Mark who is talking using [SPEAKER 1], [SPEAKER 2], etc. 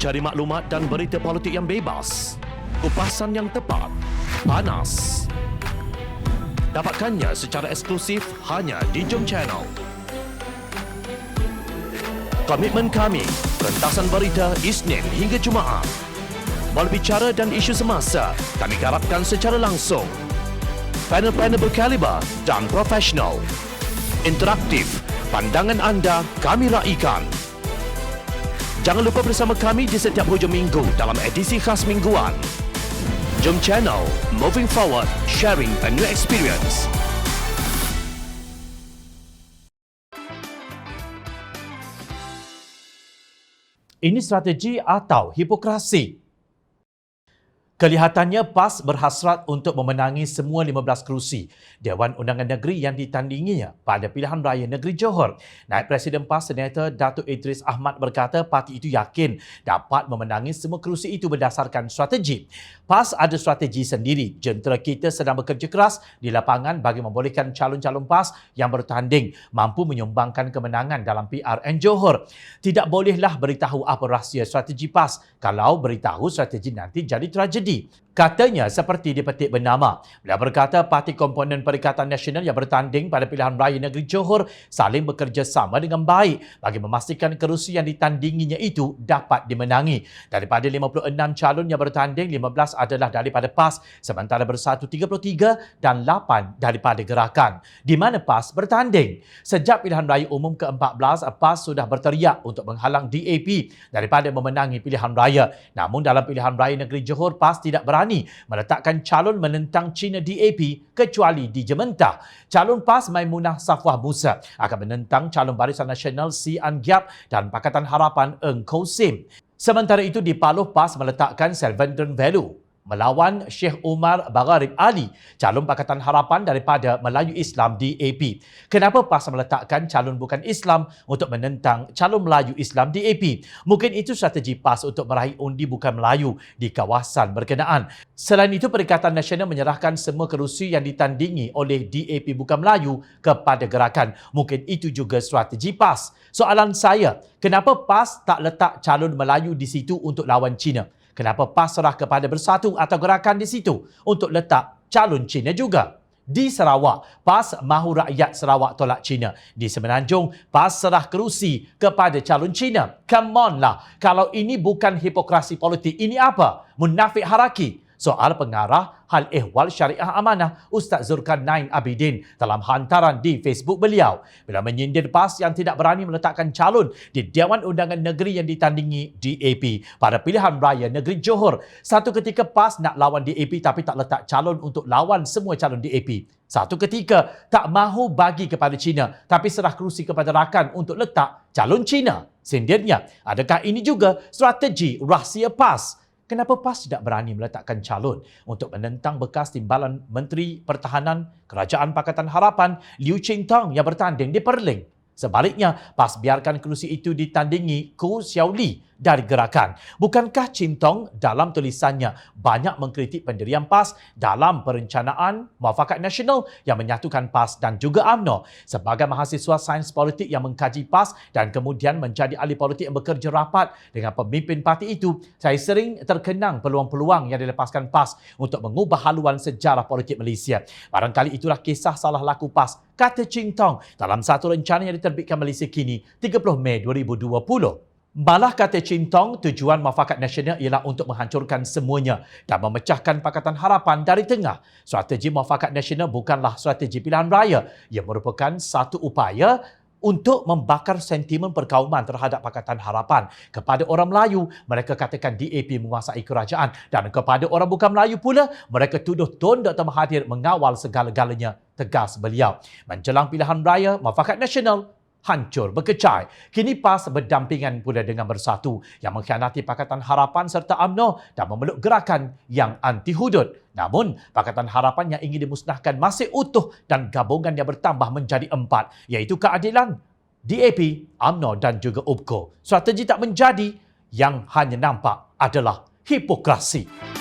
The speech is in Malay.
[SPEAKER 1] Cari maklumat dan berita politik yang bebas, kupasan yang tepat, panas. Dapatkannya secara eksklusif hanya di Jom Channel. Komitmen kami, pentasan berita Isnin hingga Jumaat. Berbicara dan isu semasa, kami garapkan secara langsung. Panel-panel berkaliber dan profesional. Interaktif, pandangan anda kami raikan. Jangan lupa bersama kami di setiap hujung minggu dalam edisi khas mingguan. Jom Channel, moving forward, sharing a new experience.
[SPEAKER 2] Ini strategi atau hipokrasi? Kelihatannya PAS berhasrat untuk memenangi semua 15 kerusi Dewan Undangan Negeri yang ditandinginya pada pilihan raya negeri Johor. Naib Presiden PAS Senator Datuk Idris Ahmad berkata parti itu yakin dapat memenangi semua kerusi itu berdasarkan strategi. PAS ada strategi sendiri. Jentera kita sedang bekerja keras di lapangan bagi membolehkan calon-calon PAS yang bertanding mampu menyumbangkan kemenangan dalam PRN Johor. Tidak bolehlah beritahu apa rahsia strategi PAS. Kalau beritahu strategi nanti jadi tragedi. Katanya seperti dipetik bernama. Beliau berkata parti komponen Perikatan Nasional yang bertanding pada pilihan raya negeri Johor saling bekerjasama dengan baik bagi memastikan kerusi yang ditandinginya itu dapat dimenangi. Daripada 56 calon yang bertanding, 15 adalah daripada PAS, sementara Bersatu 33 dan 8 daripada Gerakan. Di mana PAS bertanding? Sejak pilihan raya umum ke-14, PAS sudah berteriak untuk menghalang DAP daripada memenangi pilihan raya. Namun dalam pilihan raya negeri Johor, PAS tidak berani meletakkan calon menentang Cina DAP kecuali di Jementah. Calon PAS Maimunah Safwah Musa akan menentang calon Barisan Nasional Si An Giap dan Pakatan Harapan Eng Koh Sim. Sementara itu di Paloh, PAS meletakkan Selvendran Velu melawan Sheikh Umar Bagharib Ali, calon Pakatan Harapan daripada Melayu Islam DAP. Kenapa PAS meletakkan calon bukan Islam untuk menentang calon Melayu Islam DAP? Mungkin itu strategi PAS untuk meraih undi bukan Melayu di kawasan berkenaan. Selain itu, Perikatan Nasional menyerahkan semua kerusi yang ditandingi oleh DAP bukan Melayu kepada Gerakan. Mungkin itu juga strategi PAS. Soalan saya, kenapa PAS tak letak calon Melayu di situ untuk lawan Cina? Kenapa PAS serah kepada Bersatu atau Gerakan di situ untuk letak calon Cina juga? Di Sarawak, PAS mahu rakyat Sarawak tolak Cina. Di Semenanjung, PAS serah kerusi kepada calon Cina. Come on lah. Kalau ini bukan hipokrasi politik, ini apa? Munafik haraki. Soal pengarah Hal Ehwal Syariah Amanah Ustaz Zulkarnain Abidin dalam hantaran di Facebook beliau. Bila menyindir PAS yang tidak berani meletakkan calon di Dewan Undangan Negeri yang ditandingi DAP pada pilihan raya negeri Johor. Satu ketika PAS nak lawan DAP tapi tak letak calon untuk lawan semua calon DAP. Satu ketika tak mahu bagi kepada Cina tapi serah kerusi kepada Rakan untuk letak calon Cina. Sindirnya, adakah ini juga strategi rahsia PAS? Kenapa PAS tidak berani meletakkan calon untuk menentang bekas Timbalan Menteri Pertahanan Kerajaan Pakatan Harapan Liu Ching Tong yang bertanding di Perling? Sebaliknya, PAS biarkan kerusi itu ditandingi Koh Xiao Li dari Gerakan. Bukankah Ching Tong dalam tulisannya banyak mengkritik pendirian PAS dalam perencanaan Muafakat Nasional yang menyatukan PAS dan juga UMNO? Sebagai mahasiswa sains politik yang mengkaji PAS dan kemudian menjadi ahli politik yang bekerja rapat dengan pemimpin parti itu, saya sering terkenang peluang-peluang yang dilepaskan PAS untuk mengubah haluan sejarah politik Malaysia. Barangkali itulah kisah salah laku PAS, kata Ching Tong dalam satu rencana yang diterbitkan Malaysia Kini 30 Mei 2020. Malah kata Ching Tong, tujuan Muafakat Nasional ialah untuk menghancurkan semuanya dan memecahkan Pakatan Harapan dari tengah. Strategi Muafakat Nasional bukanlah strategi pilihan raya. Ia merupakan satu upaya untuk membakar sentimen perkauman terhadap Pakatan Harapan. Kepada orang Melayu, mereka katakan DAP menguasai kerajaan. Dan kepada orang bukan Melayu pula, mereka tuduh Tun Dr. Mahathir mengawal segala-galanya, tegas beliau. Menjelang pilihan raya, Muafakat Nasional hancur berkecai. Kini PAS berdampingan pula dengan Bersatu yang mengkhianati Pakatan Harapan serta UMNO dan memeluk Gerakan yang anti hudud. Namun, Pakatan Harapan yang ingin dimusnahkan masih utuh dan gabungan yang bertambah menjadi 4, iaitu Keadilan, DAP, UMNO dan juga UBKO. Strategi tak menjadi, yang hanya nampak adalah hipokrasi.